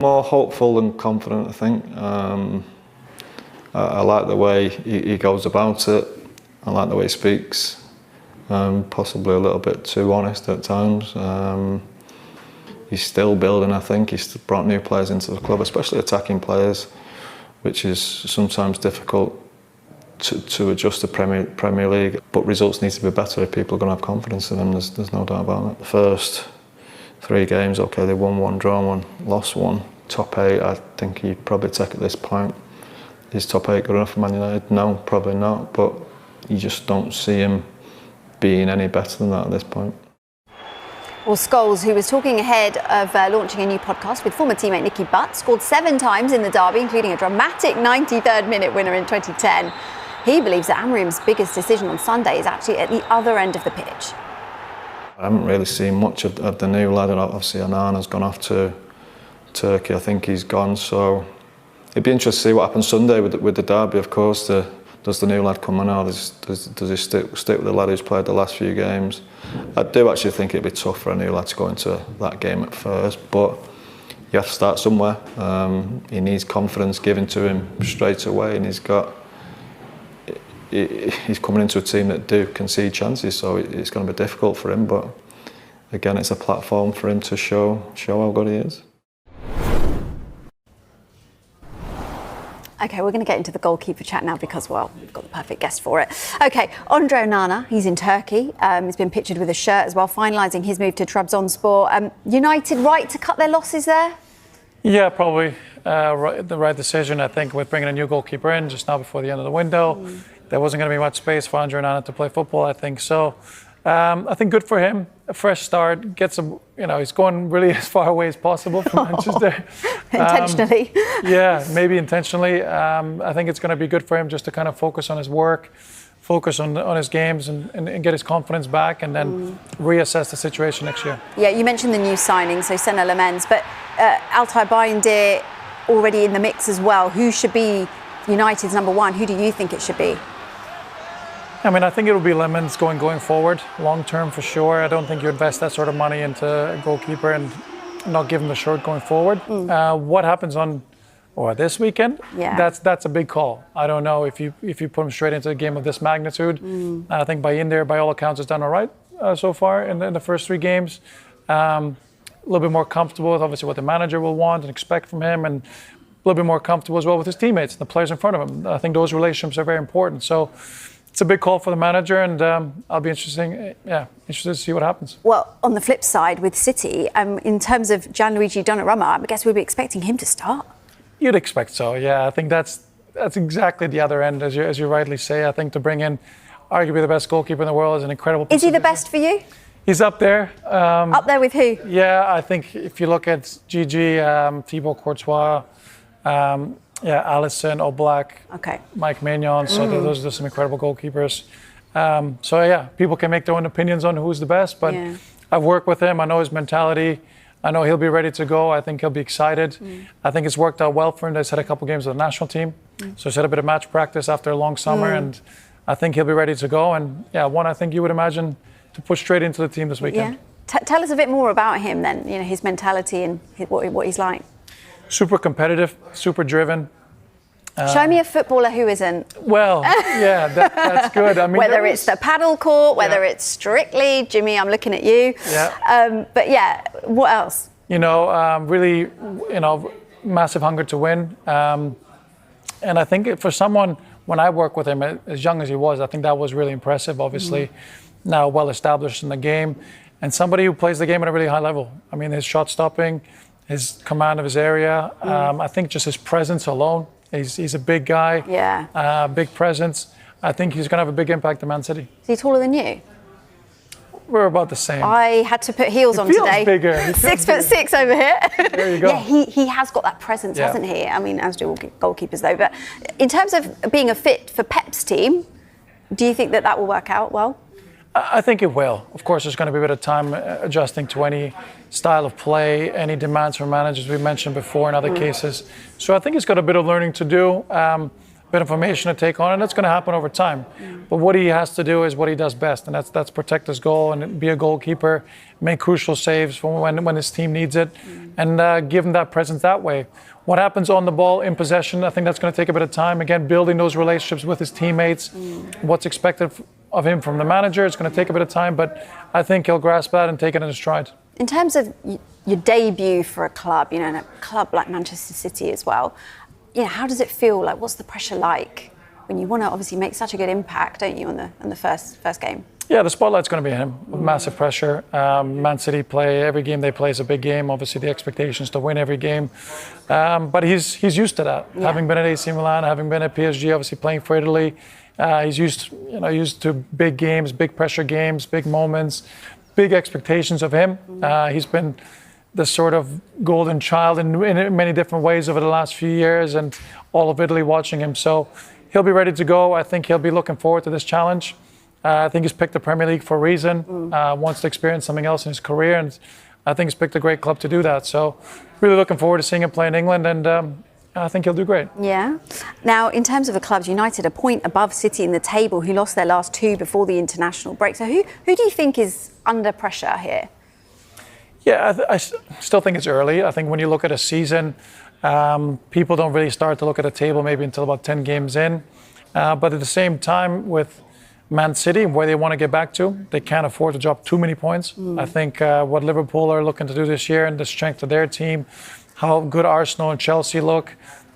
More hopeful than confident, I think. I like the way he goes about it. I like the way he speaks. Possibly a little bit too honest at times. He's still building, I think. He's brought new players into the club, especially attacking players, which is sometimes difficult to adjust to Premier League. But results need to be better if people are going to have confidence in them. There's no doubt about that. The first 3 games, okay, they won 1, drawn 1, lost 1. Top 8, I think he'd probably take at this point. Is top 8 good enough for Man United? No, probably not. But you just don't see him being any better than that at this point. Well, Scholes, who was talking ahead of launching a new podcast with former teammate Nicky Butt, scored 7 times in the derby, including a dramatic 93rd minute winner in 2010. He believes that Amorim's biggest decision on Sunday is actually at the other end of the pitch. I haven't really seen much of the new lad, and obviously Anana's gone off to Turkey. I think he's gone, so it'd be interesting to see what happens Sunday with the derby. Of course, does the new lad come on, or does he stick with the lad who's played the last few games? I do actually think it'd be tough for a new lad to go into that game at first, but you have to start somewhere. He needs confidence given to him straight away, and he's coming into a team that do concede chances, so it's going to be difficult for him. But again, it's a platform for him to show how good he is. OK, we're going to get into the goalkeeper chat now because, well, we've got the perfect guest for it. OK, Andre Onana, he's in Turkey. He's been pictured with a shirt as well, finalising his move to Trabzonspor. United right to cut their losses there? Yeah, probably the right decision. I think with bringing a new goalkeeper in just now before the end of the window, there wasn't going to be much space for Andre Onana to play football, I think. So I think good for him. A fresh start. Gets some, he's going really as far away as possible from Manchester. Intentionally. Yeah, maybe intentionally. I think it's going to be good for him just to kind of focus on his work, focus on his games and get his confidence back, and then reassess the situation next year. Yeah, you mentioned the new signing, so Senna Lamens, but Altay Bayındır already in the mix as well. Who should be United's number 1? Who do you think it should be? I mean, I think it will be Lemons going forward, long term for sure. I don't think you invest that sort of money into a goalkeeper and not give him a shirt going forward. What happens this weekend? Yeah. That's a big call. I don't know if you put him straight into a game of this magnitude. I think Bayındır, by all accounts, has done all right so far in the first 3 games. A little bit more comfortable with obviously what the manager will want and expect from him, and a little bit more comfortable as well with his teammates and the players in front of him. I think those relationships are very important. So it's a big call for the manager, and I'll be interested to see what happens. Well, on the flip side with City, in terms of Gianluigi Donnarumma, I guess we'd be expecting him to start. You'd expect so, yeah. I think that's exactly the other end, as you rightly say. I think to bring in arguably the best goalkeeper in the world is an incredible piece. Is he the best for you? He's up there. Up there with who? Yeah, I think if you look at Gigi, Thibaut Courtois, Alisson, Oblak, Mike Maignan, so those are some incredible goalkeepers. People can make their own opinions on who's the best, but I've worked with him. I know his mentality. I know he'll be ready to go. I think he'll be excited. I think it's worked out well for him. He's had a couple games with the national team, so he's had a bit of match practice after a long summer, and I think he'll be ready to go. And one I think you would imagine to push straight into the team this weekend. Yeah. Tell us a bit more about him then, his mentality and what he's like. Super competitive, super driven. Show me a footballer who isn't. Well, yeah, that's good. I mean, whether it's the paddle court, whether it's strictly, Jimmy, I'm looking at you. Yeah. What else? Really, massive hunger to win. And I think for someone, when I worked with him, as young as he was, I think that was really impressive, obviously. Now well established in the game, and somebody who plays the game at a really high level. I mean, his shot stopping, his command of his area. I think just his presence alone. He's a big guy. Yeah. Big presence. I think he's going to have a big impact at Man City. Is he taller than you? We're about the same. I had to put heels on today. Bigger. 6'6" over here. There you go. Yeah, he has got that presence, hasn't he? I mean, as do all goalkeepers though. But in terms of being a fit for Pep's team, do you think that will work out well? I think it will. Of course, there's going to be a bit of time adjusting to any style of play, any demands from managers we mentioned before in other cases. So I think he's got a bit of learning to do. bit of information to take on, and it's going to happen over time. But what he has to do is what he does best, and that's protect his goal and be a goalkeeper, make crucial saves when his team needs it, and give him that presence that way. What happens on the ball in possession, I think that's going to take a bit of time. Again, building those relationships with his teammates, what's expected of him from the manager, it's going to take a bit of time, but I think he'll grasp that and take it in his stride. In terms of your debut for a club, and a club like Manchester City as well, how does it feel? Like, what's the pressure like when you want to obviously make such a good impact, don't you, on the first game? Yeah, the spotlight's going to be him. Massive pressure. Man City every game they play is a big game. Obviously, the expectations to win every game, but he's used to that. Yeah. Having been at AC Milan, having been at PSG, obviously playing for Italy, he's used to big games, big pressure games, big moments, big expectations of him. He's been the sort of golden child in many different ways over the last few years, and all of Italy watching him. So he'll be ready to go. I think he'll be looking forward to this challenge. I think he's picked the Premier League for a reason, wants to experience something else in his career, and I think he's picked a great club to do that. So really looking forward to seeing him play in England, and I think he'll do great. Yeah. Now, in terms of the clubs, United a point above City in the table, who lost their last two before the international break. So who do you think is under pressure here? Yeah, I still think it's early. I think when you look at a season, people don't really start to look at a table maybe until about 10 games in. But at the same time, with Man City, where they want to get back to, they can't afford to drop too many points. I think what Liverpool are looking to do this year and the strength of their team, how good Arsenal and Chelsea look,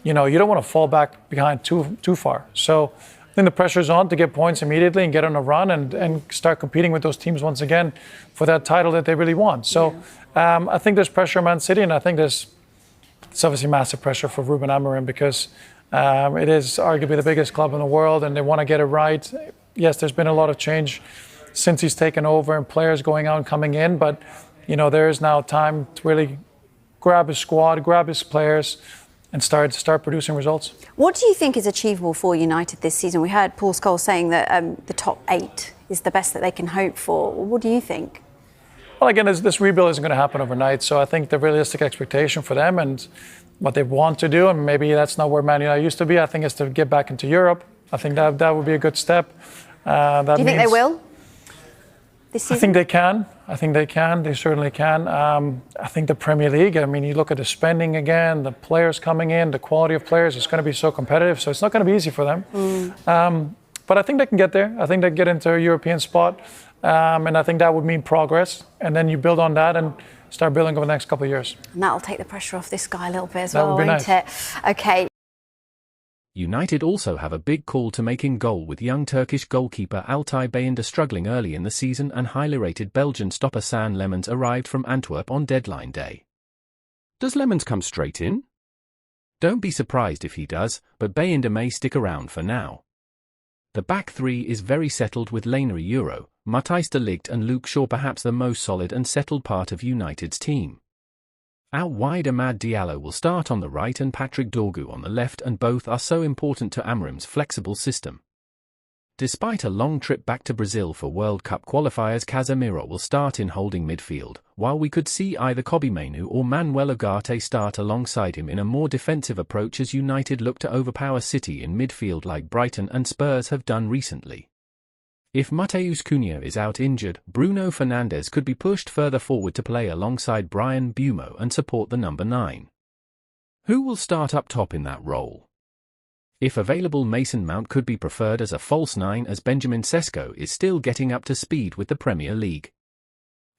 you don't want to fall back behind too far. So I think the pressure's on to get points immediately and get on a run and start competing with those teams once again for that title that they really want. So I think there's pressure on Man City, and I think it's obviously massive pressure for Ruben Amorim because it is arguably the biggest club in the world and they want to get it right. Yes, there's been a lot of change since he's taken over and players going out and coming in, but there is now time to really grab his squad, grab his players, and start producing results. What do you think is achievable for United this season? We heard Paul Scholes saying that the top 8 is the best that they can hope for. What do you think? Well, again, this rebuild isn't going to happen overnight, so I think the realistic expectation for them and what they want to do, and maybe that's not where Man United used to be, I think is to get back into Europe. I think that would be a good step. Do you think they will? I think they can. They certainly can. I think the Premier League, you look at the spending again, the players coming in, the quality of players, it's going to be so competitive, so it's not going to be easy for them. But I think they can get there. I think they get into a European spot, and I think that would mean progress. And then you build on that and start building over the next couple of years. And that'll take the pressure off this guy a little bit as well, won't nice. It? Okay. United also have a big call to make in goal, with young Turkish goalkeeper Altay Bayındır struggling early in the season and highly rated Belgian stopper San Lemans arrived from Antwerp on deadline day. Does Lemans come straight in? Don't be surprised if he does, but Bayındır may stick around for now. The back three is very settled with Lainer Euro, Matthijs de Ligt and Luke Shaw perhaps the most solid and settled part of United's team. Out wide Amad Diallo will start on the right and Patrick Dorgu on the left, and both are so important to Amorim's flexible system. Despite a long trip back to Brazil for World Cup qualifiers, Casemiro will start in holding midfield, while we could see either Kobbie Mainoo or Manuel Ugarte start alongside him in a more defensive approach as United look to overpower City in midfield like Brighton and Spurs have done recently. If Matheus Cunha is out injured, Bruno Fernandes could be pushed further forward to play alongside Brian Bumo and support the number 9. Who will start up top in that role? If available, Mason Mount could be preferred as a false 9 as Benjamin Sesko is still getting up to speed with the Premier League.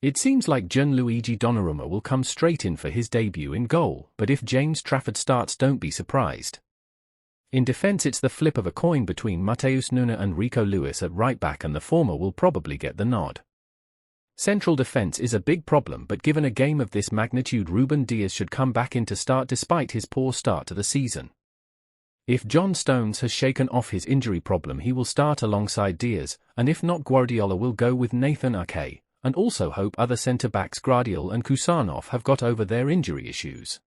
It seems like Gianluigi Donnarumma will come straight in for his debut in goal, but if James Trafford starts, don't be surprised. In defence, it's the flip of a coin between Matheus Nunes and Rico Lewis at right back, and the former will probably get the nod. Central defence is a big problem, but given a game of this magnitude, Ruben Dias should come back in to start despite his poor start to the season. If John Stones has shaken off his injury problem, he will start alongside Dias, and if not, Guardiola will go with Nathan Ake, and also hope other centre-backs Gvardiol and Kusanov have got over their injury issues.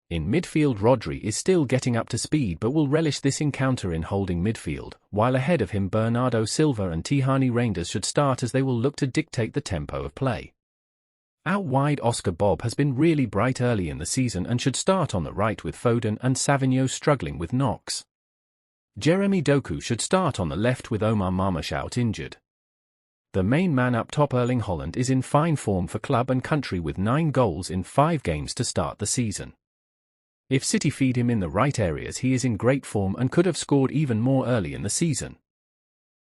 In midfield, Rodri is still getting up to speed but will relish this encounter in holding midfield, while ahead of him Bernardo Silva and Tijani Reinders should start as they will look to dictate the tempo of play. Out wide, Oscar Bob has been really bright early in the season and should start on the right with Foden and Savigno struggling with knocks. Jeremy Doku should start on the left with Omar Marmoush injured. The main man up top Erling Haaland is in fine form for club and country with 9 goals in 5 games to start the season. If City feed him in the right areas he is in great form and could have scored even more early in the season.